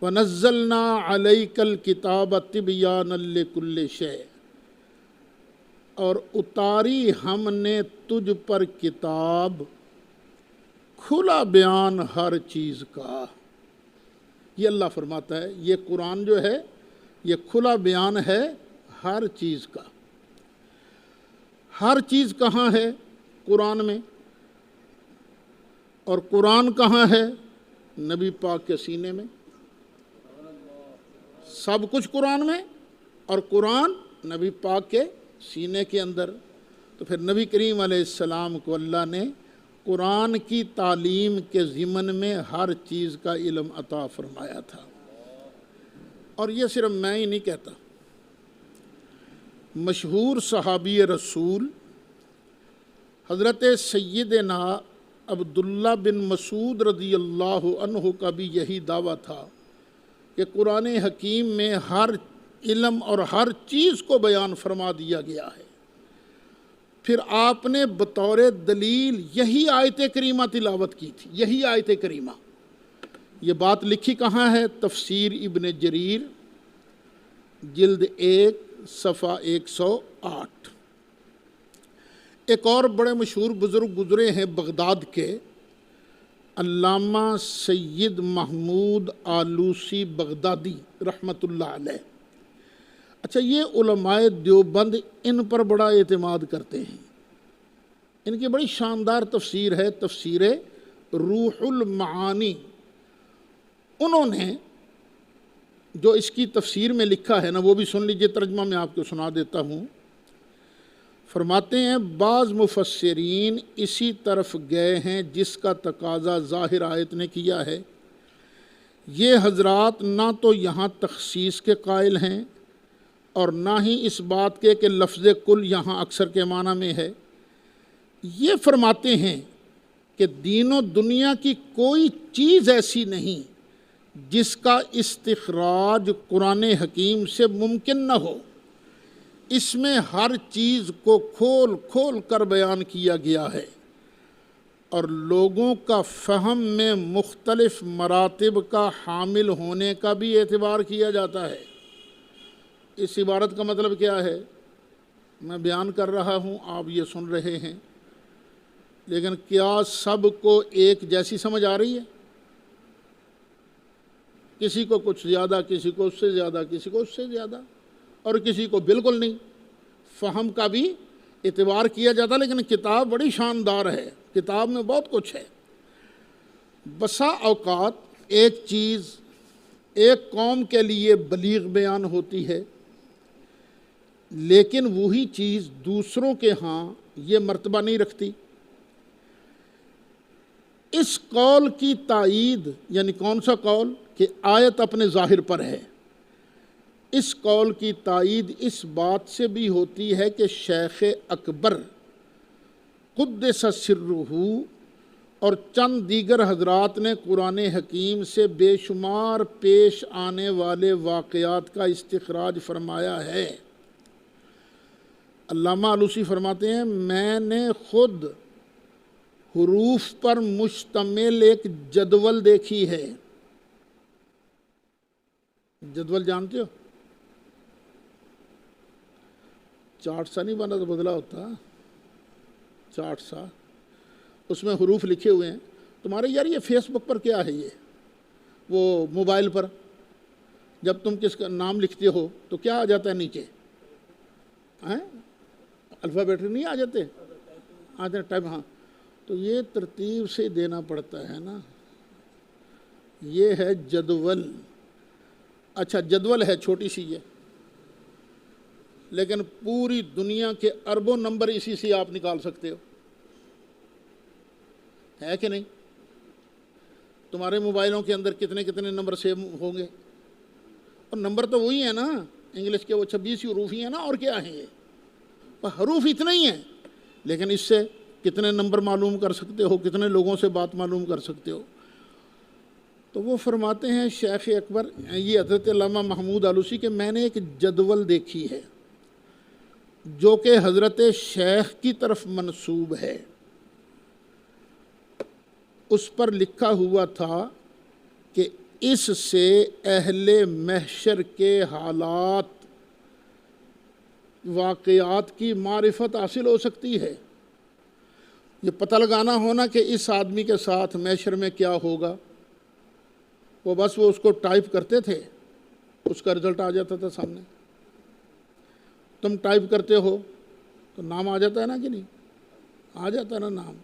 وَنَزَّلْنَا عَلَيْكَ الْكِتَابَ تِبْيَانًا لِكُلِّ شَيْءٍ، اور اتاری ہم نے تجھ پر کتاب کھلا بیان ہر چیز کا۔ یہ اللہ فرماتا ہے یہ قرآن جو ہے یہ کھلا بیان ہے ہر چیز کا۔ ہر چیز کہاں ہے؟ قرآن میں۔ اور قرآن کہاں ہے؟ نبی پاک کے سینے میں۔ سب کچھ قرآن میں اور قرآن نبی پاک کے سینے کے اندر۔ تو پھر نبی کریم علیہ السلام کو اللہ نے قرآن کی تعلیم کے ضمن میں ہر چیز کا علم عطا فرمایا تھا۔ اور یہ صرف میں ہی نہیں کہتا، مشہور صحابی رسول حضرت سیدنا عبداللہ بن مسعود رضی اللہ عنہ کا بھی یہی دعویٰ تھا کہ قرآن حکیم میں ہر علم اور ہر چیز کو بیان فرما دیا گیا ہے۔ پھر آپ نے بطور دلیل یہی آیت کریمہ تلاوت کی تھی، یہی آیت کریمہ۔ یہ بات لکھی کہاں ہے؟ تفسیر ابن جریر جلد 1 صفحہ 108۔ ایک اور بڑے مشہور بزرگ گزرے ہیں بغداد کے، علامہ سید محمود آلوسی بغدادی رحمۃ اللہ علیہ۔ اچھا، یہ علماء دیوبند ان پر بڑا اعتماد کرتے ہیں۔ ان کی بڑی شاندار تفسیر ہے، تفسیر روح المعانی۔ انہوں نے جو اس کی تفسیر میں لکھا ہے نا وہ بھی سن لیجئے، ترجمہ میں آپ کو سنا دیتا ہوں۔ فرماتے ہیں بعض مفسرین اسی طرف گئے ہیں جس کا تقاضا ظاہر آیت نے کیا ہے۔ یہ حضرات نہ تو یہاں تخصیص کے قائل ہیں اور نہ ہی اس بات کے کہ لفظ کل یہاں اکثر کے معنی میں ہے۔ یہ فرماتے ہیں کہ دین و دنیا کی کوئی چیز ایسی نہیں جس کا استخراج قرآن حکیم سے ممکن نہ ہو۔ اس میں ہر چیز کو کھول کھول کر بیان کیا گیا ہے اور لوگوں کا فہم میں مختلف مراتب کا حامل ہونے کا بھی اعتبار کیا جاتا ہے۔ اس عبارت کا مطلب کیا ہے؟ میں بیان کر رہا ہوں، آپ یہ سن رہے ہیں، لیکن کیا سب کو ایک جیسی سمجھ آ رہی ہے؟ کسی کو کچھ زیادہ، کسی کو اس سے زیادہ، کسی کو اس سے زیادہ، اور کسی کو بالکل نہیں۔ فہم کا بھی اعتبار کیا جاتا، لیکن کتاب بڑی شاندار ہے، کتاب میں بہت کچھ ہے۔ بسا اوقات ایک چیز ایک قوم کے لیے بلیغ بیان ہوتی ہے، لیکن وہی چیز دوسروں کے ہاں یہ مرتبہ نہیں رکھتی۔ اس قول کی تائید، یعنی کون سا قول؟ کہ آیت اپنے ظاہر پر ہے۔ اس قول کی تائید اس بات سے بھی ہوتی ہے کہ شیخ اکبر قدس سرہ اور چند دیگر حضرات نے قرآن حکیم سے بے شمار پیش آنے والے واقعات کا استخراج فرمایا ہے۔ علامہ آلوسی فرماتے ہیں میں نے خود حروف پر مشتمل ایک جدول دیکھی ہے۔ جدول جانتے ہو؟ چارٹ سا نہیں بنا تو بدلا ہوتا، چارٹ سا، اس میں حروف لکھے ہوئے ہیں تمہارے. یار یہ فیس بک پر کیا ہے، یہ وہ موبائل پر جب تم کس کا نام لکھتے ہو تو کیا آ جاتا ہے نیچے؟ الفابیٹ نہیں آ جاتے؟ آتے ٹائپ. ہاں تو یہ ترتیب سے دینا پڑتا ہے نا. یہ ہے جدول. اچھا جدول ہے چھوٹی سی یہ، لیکن پوری دنیا کے اربوں نمبر اسی سے آپ نکال سکتے ہو، ہے کہ نہیں؟ تمہارے موبائلوں کے اندر کتنے کتنے نمبر سیو ہوں گے، اور نمبر تو وہی ہے نا، انگلش کے وہ 26 حروف ہی ہیں نا، اور کیا ہیں یہ حروف اتنے ہی ہیں، لیکن اس سے کتنے نمبر معلوم کر سکتے ہو، کتنے لوگوں سے بات معلوم کر سکتے ہو. تو وہ فرماتے ہیں شیخ اکبر، یہ حضرت علامہ محمود آلوسی، کہ میں نے ایک جدول دیکھی ہے جو کہ حضرت شیخ کی طرف منسوب ہے. اس پر لکھا ہوا تھا کہ اس سے اہل محشر کے حالات، واقعات کی معرفت حاصل ہو سکتی ہے. یہ پتہ لگانا ہونا کہ اس آدمی کے ساتھ محشر میں کیا ہوگا، وہ بس وہ اس کو ٹائپ کرتے تھے، اس کا رزلٹ آ جاتا تھا سامنے. تم ٹائپ کرتے ہو تو نام آ جاتا ہے نا کہ نہیں؟ آ جاتا ہے نا نام،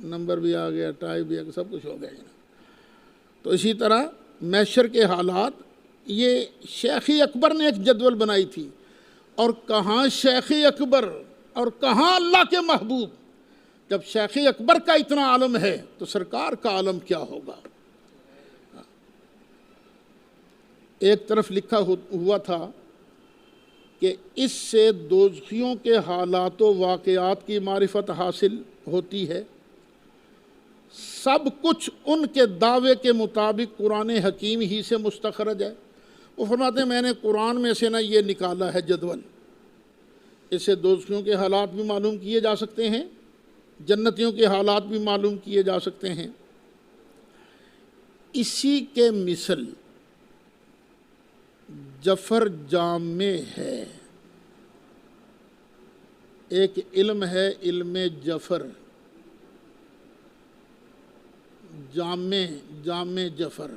نمبر بھی آ گیا، ٹائپ بھی آ گیا، سب کچھ ہو گیا. تو اسی طرح محشر کے حالات، یہ شیخ اکبر نے ایک جدول بنائی تھی. اور کہاں شیخ اکبر اور کہاں اللہ کے محبوب. جب شیخ اکبر کا اتنا عالم ہے تو سرکار کا عالم کیا ہوگا. ایک طرف لکھا ہوا تھا کہ اس سے دوزخیوں کے حالات و واقعات کی معرفت حاصل ہوتی ہے. سب کچھ ان کے دعوے کے مطابق قرآن حکیم ہی سے مستخرج ہے. وہ فرماتے ہیں میں نے قرآن میں سے یہ نکالا ہے جدول. اس سے دوزخیوں کے حالات بھی معلوم کیے جا سکتے ہیں، جنتیوں کے حالات بھی معلوم کیے جا سکتے ہیں. اسی کے مثل جفر جامع ہے. ایک علم ہے علم جفر، جامع جفر.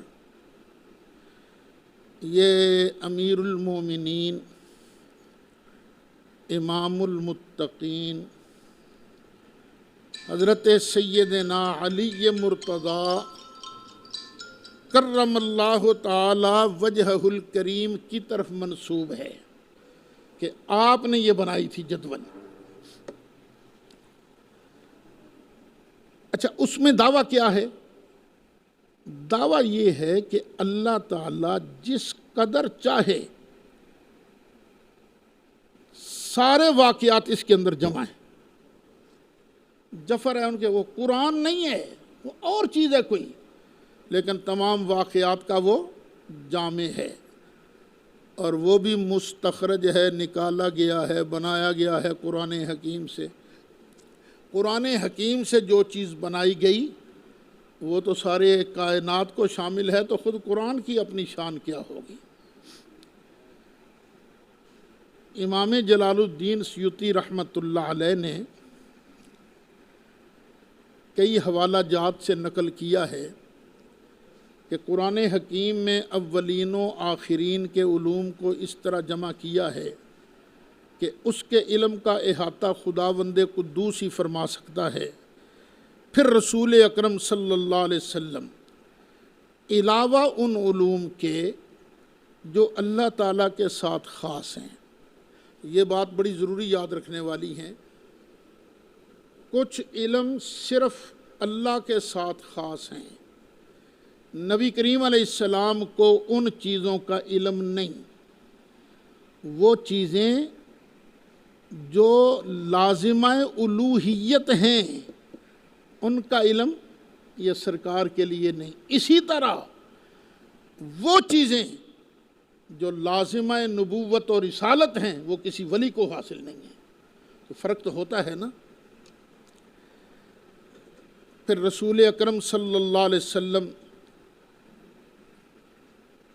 یہ امیر المومنین، امام المتقین، حضرت سیدنا علی مرتضیٰ کرم اللہ تعالی وجہہ الکریم کی طرف منسوب ہے کہ آپ نے یہ بنائی تھی جدول. اچھا اس میں دعویٰ کیا ہے؟ دعویٰ یہ ہے کہ اللہ تعالیٰ جس قدر چاہے سارے واقعات اس کے اندر جمع ہیں. جفر ہے ان کے، وہ قرآن نہیں ہے، وہ اور چیز ہے کوئی، لیکن تمام واقعات کا وہ جامع ہے. اور وہ بھی مستخرج ہے، نکالا گیا ہے، بنایا گیا ہے قرآن حکیم سے. قرآن حکیم سے جو چیز بنائی گئی وہ تو سارے کائنات کو شامل ہے، تو خود قرآن کی اپنی شان کیا ہوگی. امام جلال الدین سیوطی رحمۃ اللہ علیہ نے کئی حوالہ جات سے نقل کیا ہے کہ قرآن حکیم میں اولین و آخرین کے علوم کو اس طرح جمع کیا ہے کہ اس کے علم کا احاطہ خداوند قدوس ہی فرما سکتا ہے. پھر رسول اکرم صلی اللہ علیہ وسلم علاوہ ان علوم کے جو اللہ تعالیٰ کے ساتھ خاص ہیں. یہ بات بڑی ضروری یاد رکھنے والی ہے. کچھ علم صرف اللہ کے ساتھ خاص ہیں. نبی کریم علیہ السلام کو ان چیزوں کا علم نہیں. وہ چیزیں جو لازمہ الوہیت ہیں ان کا علم یہ سرکار کے لیے نہیں. اسی طرح وہ چیزیں جو لازمہ نبوت اور رسالت ہیں وہ کسی ولی کو حاصل نہیں ہیں. تو فرق تو ہوتا ہے نا. پھر رسول اکرم صلی اللہ علیہ وسلم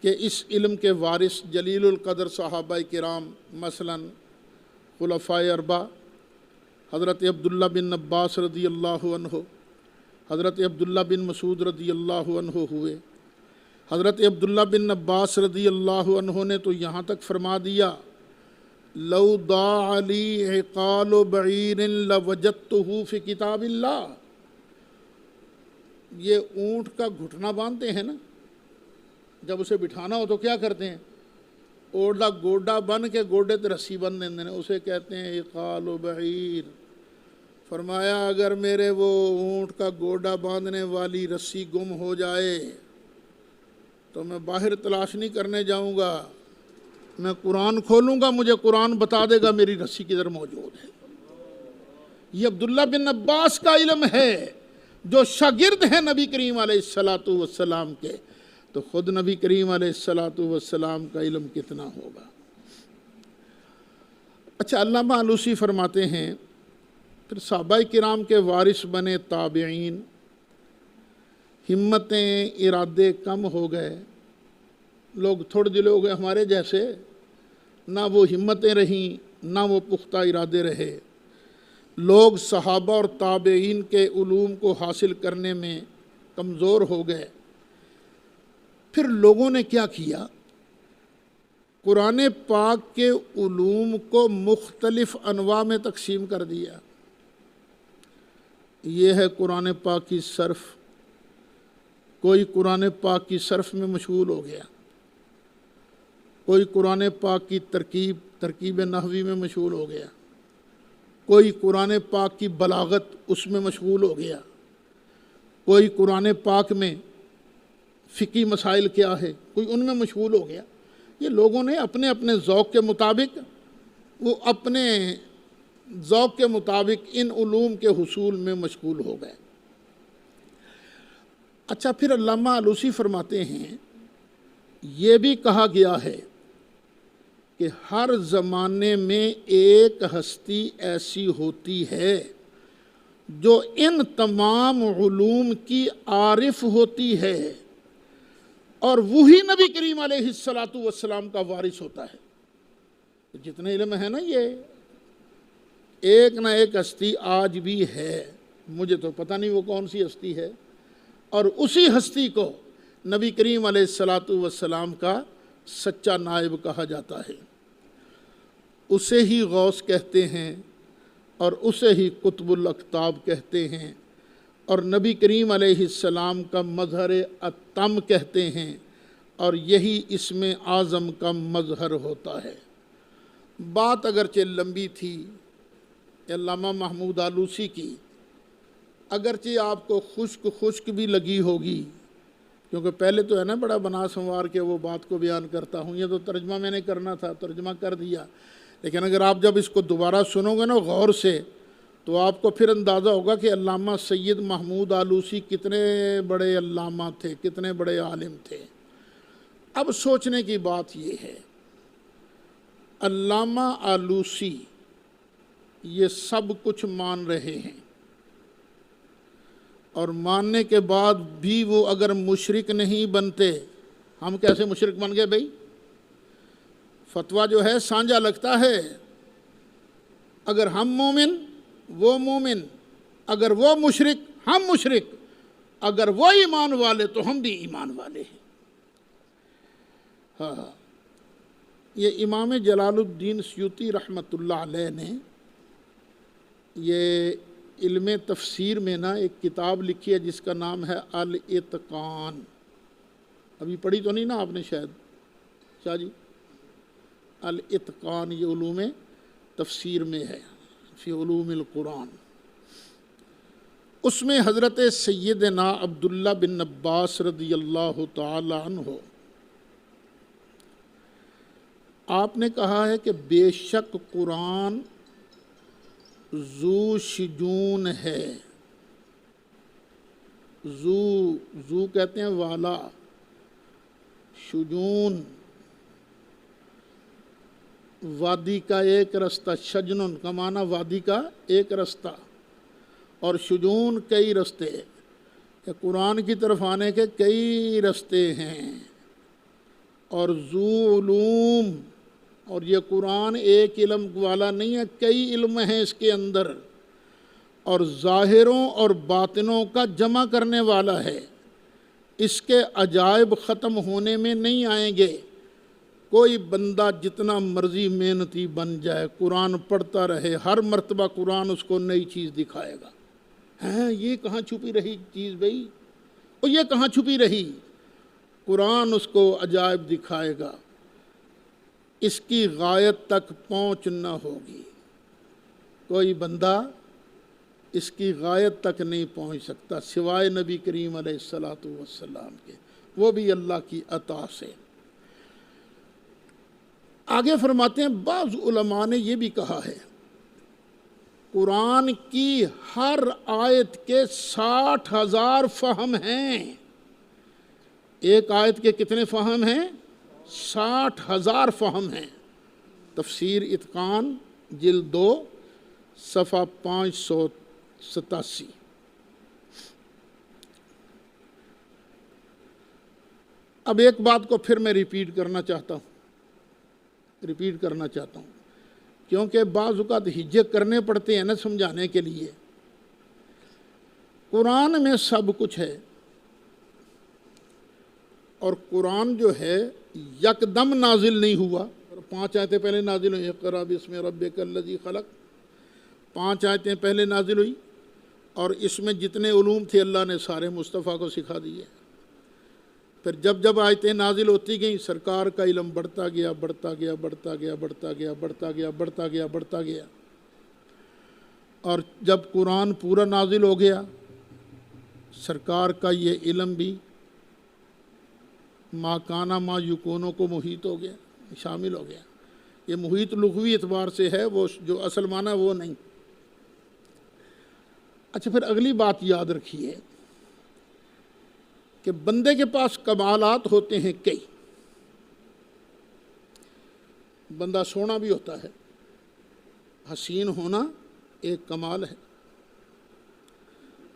کہ اس علم کے وارث جلیل القدر صحابہ کرام، مثلا خلفائے اربع حضرت عبداللہ بن عباس رضی اللہ عنہ، حضرت عبداللہ بن مسعود رضی اللہ عنہ ہوئے۔ حضرت عبداللہ بن عباس رضی اللہ عنہ نے تو یہاں تک فرما دیا لو ضاع لی عقال بعیر لوجدتہ فی کتاب اللہ۔ یہ اونٹ کا گھٹنا باندھتے ہیں نا، جب اسے بٹھانا ہو تو کیا کرتے ہیں؟ اوڑا گوڈا بن کے گوڈے تے رسی بن دیندے ہیں، اسے کہتے ہیں عقال بعیر۔ فرمایا اگر میرے وہ اونٹ کا گوڈا باندھنے والی رسی گم ہو جائے تو میں باہر تلاش نہیں کرنے جاؤں گا، میں قرآن کھولوں گا، مجھے قرآن بتا دے گا میری رسی کدھر موجود ہے۔ یہ عبداللہ بن عباس کا علم ہے، جو شاگرد ہیں نبی کریم علیہ السلام کے، تو خود نبی کریم علیہ السلام کا علم کتنا ہوگا۔ اچھا، علامہ آلوسی فرماتے ہیں پھر صحابہ کرام کے وارث بنے تابعین، ہمتیں ارادے کم ہو گئے، لوگ تھوڑے دل ہو گئے ہمارے جیسے، نہ وہ ہمتیں رہیں نہ وہ پختہ ارادے رہے۔ لوگ صحابہ اور تابعین کے علوم کو حاصل کرنے میں کمزور ہو گئے۔ پھر لوگوں نے کیا کیا؟ قرآن پاک کے علوم کو مختلف انواع میں تقسیم کر دیا۔ یہ ہے قرآن پاک کی صرف، کوئی قرآن پاک کی صرف میں مشغول ہو گیا، کوئی قرآن پاک کی ترکیب نحوی میں مشغول ہو گیا، کوئی قرآن پاک کی بلاغت اس میں مشغول ہو گیا، کوئی قرآن پاک میں فقہی مسائل کیا ہے کوئی ان میں مشغول ہو گیا۔ یہ لوگوں نے اپنے اپنے ذوق کے مطابق، وہ اپنے ذوق کے مطابق ان علوم کے حصول میں مشغول ہو گئے۔ اچھا، پھر علامہ آلوسی فرماتے ہیں یہ بھی کہا گیا ہے کہ ہر زمانے میں ایک ہستی ایسی ہوتی ہے جو ان تمام علوم کی عارف ہوتی ہے، اور وہی نبی کریم علیہ السلام کا وارث ہوتا ہے۔ جتنے علم ہے نا، یہ ایک نہ ایک ہستی آج بھی ہے، مجھے تو پتہ نہیں وہ کون سی ہستی ہے، اور اسی ہستی کو نبی کریم علیہ السلام کا سچا نائب کہا جاتا ہے۔ اسے ہی غوث کہتے ہیں اور اسے ہی قطب الاقطاب کہتے ہیں، اور نبی کریم علیہ السلام کا مظہر اتم کہتے ہیں، اور یہی اسم اعظم کا مظہر ہوتا ہے۔ بات اگرچہ لمبی تھی علامہ محمود آلوسی کی، اگرچہ آپ کو خشک بھی لگی ہوگی، کیونکہ پہلے تو ہے نا بڑا بنا سنوار کے وہ بات کو بیان کرتا ہوں، یہ تو ترجمہ میں نے کرنا تھا، ترجمہ کر دیا، لیکن اگر آپ جب اس کو دوبارہ سنو گے نا غور سے، تو آپ کو پھر اندازہ ہوگا کہ علامہ سید محمود آلوسی کتنے بڑے علامہ تھے، کتنے بڑے عالم تھے۔ اب سوچنے کی بات یہ ہے، علامہ آلوسی یہ سب کچھ مان رہے ہیں، اور ماننے کے بعد بھی وہ اگر مشرک نہیں بنتے، ہم کیسے مشرک بن گئے بھائی؟ فتویٰ جو ہے سانجا لگتا ہے، اگر ہم مومن وہ مومن، اگر وہ مشرک ہم مشرک، اگر وہ ایمان والے تو ہم بھی ایمان والے ہیں۔ ہاں، یہ امام جلال الدین سیوطی رحمۃ اللہ علیہ نے یہ علم تفسیر میں نا ایک کتاب لکھی ہے جس کا نام ہے الاتقان۔ ابھی پڑھی تو نہیں نا آپ نے شاید، شاہ جی؟ الاتقان یہ علوم تفسیر میں ہے، فی علوم القرآن۔ اس میں حضرت سیدنا عبداللہ بن عباس رضی اللہ تعالی عنہ آپ نے کہا ہے کہ بے شک قرآن ذو شجون ہے۔ ذو کہتے ہیں والا، شجون وادی کا ایک رستہ، شجنن کا معنی وادی کا ایک رستہ، اور شجون کئی رستے، کہ قرآن کی طرف آنے کے کئی رستے ہیں، اور ذو علوم، اور یہ قرآن ایک علم والا نہیں ہے، کئی علم ہیں اس کے اندر، اور ظاہروں اور باطنوں کا جمع کرنے والا ہے۔ اس کے عجائب ختم ہونے میں نہیں آئیں گے۔ کوئی بندہ جتنا مرضی محنتی بن جائے، قرآن پڑھتا رہے، ہر مرتبہ قرآن اس کو نئی چیز دکھائے گا۔ ہیں یہ کہاں چھپی رہی چیز بھئی، اور یہ کہاں چھپی رہی؟ قرآن اس کو عجائب دکھائے گا، اس کی غایت تک پہنچ نہ ہوگی۔ کوئی بندہ اس کی غایت تک نہیں پہنچ سکتا سوائے نبی کریم علیہ السلام کے، وہ بھی اللہ کی عطا سے۔ آگے فرماتے ہیں بعض علماء نے یہ بھی کہا ہے قرآن کی ہر آیت کے 60,000 فہم ہیں۔ ایک آیت کے کتنے فہم ہیں؟ 60,000 فہم ہیں۔ تفسیر اتقان جلد 2 صفحہ 587۔ اب ایک بات کو پھر میں ریپیٹ کرنا چاہتا ہوں کیونکہ بعض اوقات ہجے کرنے پڑتے ہیں نا سمجھانے کے لیے۔ قرآن میں سب کچھ ہے، اور قرآن جو ہے یکدم نازل نہیں ہوا۔ 5 آیتیں پہلے نازل ہوئی، اقرأ باسم ربک الذی خلق، 5 آیتیں پہلے نازل ہوئی، اور اس میں جتنے علوم تھے اللہ نے سارے مصطفیٰ کو سکھا دیے۔ پھر جب آیتیں نازل ہوتی گئیں، سرکار کا علم بڑھتا گیا، اور جب قرآن پورا نازل ہو گیا، سرکار کا یہ علم بھی ما کانا ما یکونوں کو محیط ہو گیا، شامل ہو گیا۔ یہ محیط لغوی اعتبار سے ہے، وہ جو اصل معنی ہے وہ نہیں۔ اچھا، پھر اگلی بات یاد رکھیے کہ بندے کے پاس کمالات ہوتے ہیں کئی۔ بندہ سونا بھی ہوتا ہے، حسین ہونا ایک کمال ہے،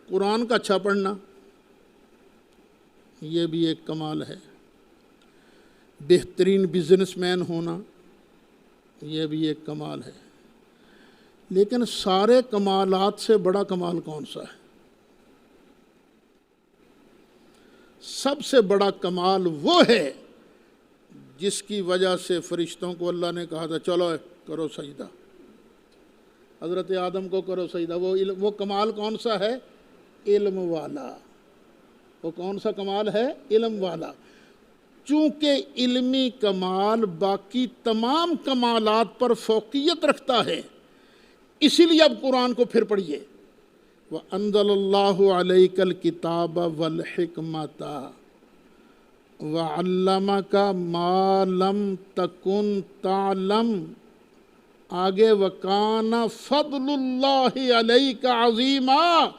قرآن کا اچھا پڑھنا یہ بھی ایک کمال ہے، بہترین بزنس مین ہونا یہ بھی ایک کمال ہے۔ لیکن سارے کمالات سے بڑا کمال کون سا ہے؟ سب سے بڑا کمال وہ ہے جس کی وجہ سے فرشتوں کو اللہ نے کہا تھا چلو کرو سجدہ، حضرت آدم کو کرو سجدہ۔ وہ کمال کون سا ہے؟ علم والا۔ وہ کون سا کمال ہے؟ علم والا۔ چونکہ علمی کمال باقی تمام کمالات پر فوقیت رکھتا ہے، اسی لیے اب قرآن کو پھر پڑھیے۔ وَأَنزَلَ اللَّهُ عَلَيْكَ الْكِتَابَ وَالْحِكْمَةَ وَعَلَّمَكَ مَا لَمْ تَكُنْ تَعْلَمْ، آگے وَكَانَ فَضْلُ اللَّهِ عَلَيْكَ عَظِيمًا،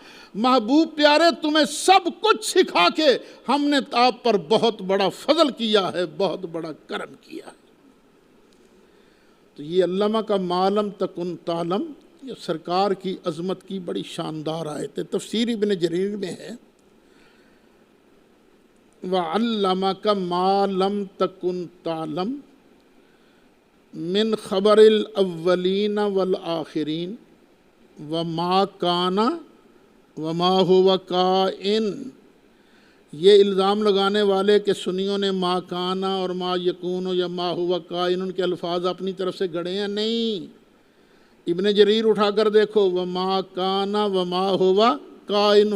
محبوب پیارے تمہیں سب کچھ سکھا کے ہم نے آپ پر بہت بڑا فضل کیا ہے، بہت بڑا کرم کیا ہے۔ تو یہ علامہ کا ما لم تکن تعلم، یہ سرکار کی عظمت کی بڑی شاندار آیت ہے۔ تفسیر ابن جریر میں ہے وَعَلَّمَكَ مَا لَمْ تَكُنْ تَعْلَمْ مِنْ خَبَرِ الْأَوَّلِينَ وَالْآخِرِينَ وَمَا كَانَ وَمَا هُوَ كَائِنٌ۔ یہ الزام لگانے والے کہ سنیوں نے ما کانا اور ما یکون یا ما ہوا کائن کے الفاظ اپنی طرف سے گڑھے ہیں، نہیں۔ ابن جریر اٹھا کر دیکھو، وما کانا وما ہوا کائن،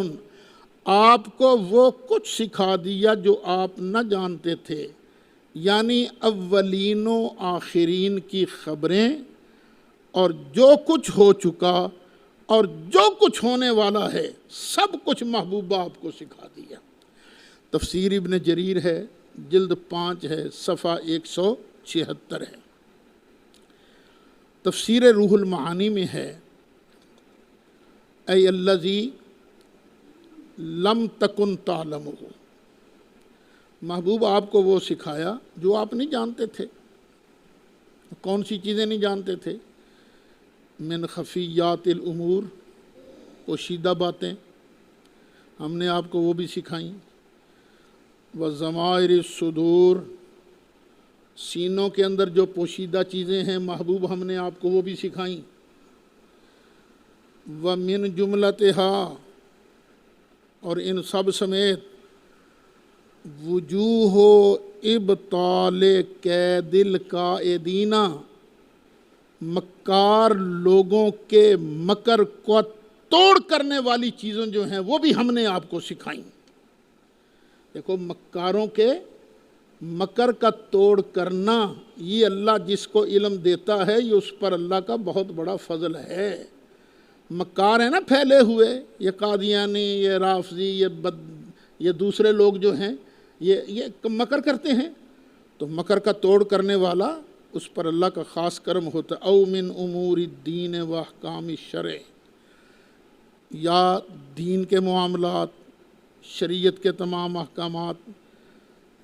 آپ کو وہ کچھ سکھا دیا جو آپ نہ جانتے تھے، یعنی اولین و آخرین کی خبریں، اور جو کچھ ہو چکا اور جو کچھ ہونے والا ہے سب کچھ محبوبہ آپ کو سکھا دیا۔ تفسیر ابن جریر ہے، جلد 5 ہے، صفحہ 176 ہے۔ تفسیر روح المعانی میں ہے اے الذی لم تکن تعلمہ، محبوب آپ کو وہ سکھایا جو آپ نہیں جانتے تھے۔ کون سی چیزیں نہیں جانتے تھے؟ من خفیات الامور، پوشیدہ باتیں ہم نے آپ کو وہ بھی سکھائیں، وضمائر الصدور، سینوں کے اندر جو پوشیدہ چیزیں ہیں محبوب ہم نے آپ کو وہ بھی سکھائیں۔ وَمِن جُمْلَتِهَا، اور ان سب سمیت وجوہ ابطال کید القائدین، مکار لوگوں کے مکر کو توڑ کرنے والی چیزیں جو ہیں وہ بھی ہم نے آپ کو سکھائیں۔ دیکھو مکاروں کے مکر کا توڑ کرنا، یہ اللہ جس کو علم دیتا ہے یہ اس پر اللہ کا بہت بڑا فضل ہے۔ مکار ہیں نا پھیلے ہوئے، یہ قادیانی، یہ رافضی، یہ دوسرے لوگ جو ہیں یہ مکر کرتے ہیں، تو مکر کا توڑ کرنے والا اس پر اللہ کا خاص کرم ہوتا ہے۔ او من امور الدین و احکام الشرع، یا دین کے معاملات، شریعت کے تمام احکامات،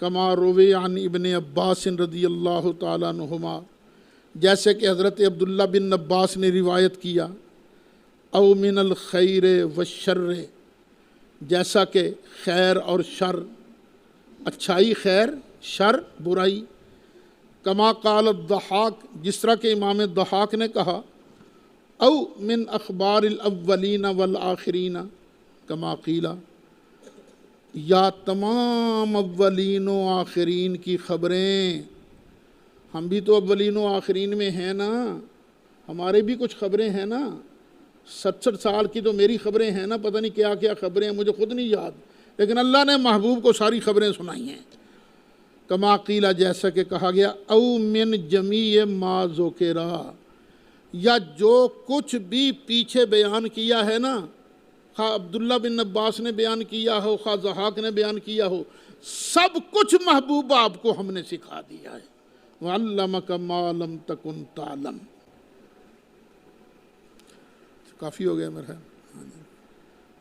کما روی عن ابن عباس رضی اللہ تعالیٰ عنہما، جیسے کہ حضرت عبداللہ بن عباس نے روایت کیا، او من الخیر والشر، جیسا کہ خیر اور شر، اچھائی خیر، شر برائی، کما قال الضحاک، جس طرح کہ امام ضحاک نے کہا، او من اخبار الاولین والآخرین کما قیل، یا تمام اولین و آخرین کی خبریں۔ ہم بھی تو اولین و آخرین میں ہیں نا، ہمارے بھی کچھ خبریں ہیں نا، 67 سال کی تو میری خبریں ہیں نا، پتہ نہیں کیا کیا خبریں ہیں، مجھے خود نہیں یاد، لیکن اللہ نے محبوب کو ساری خبریں سنائی ہیں۔ کما قیل، جیسا کہ کہا گیا، او من جمیع ما ذکرا، یا جو کچھ بھی پیچھے بیان کیا ہے نا، خواہ عبداللہ بن عباس نے بیان کیا ہو، خواہ ضحاک نے بیان کیا ہو، سب کچھ محبوب آپ کو ہم نے سکھا دیا ہے۔ وَعَلَّمَكَ مَا لَمْ تَكُنْ تَعْلَمْ۔ کافی ہو گیا میرا،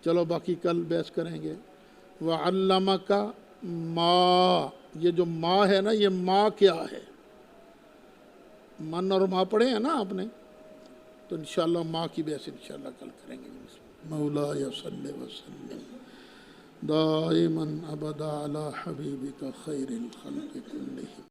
چلو باقی کل بحث کریں گے۔ وَعَلَّمَكَ مَا، یہ جو ما ہے نا، یہ ما کیا ہے؟ من اور ما پڑھے ہیں نا آپ نے، تو انشاءاللہ ما کی بحث انشاءاللہ کل کریں گے۔ مولاي صل وسلم دائما ابدا على حبيبك خير الخلق كلهم۔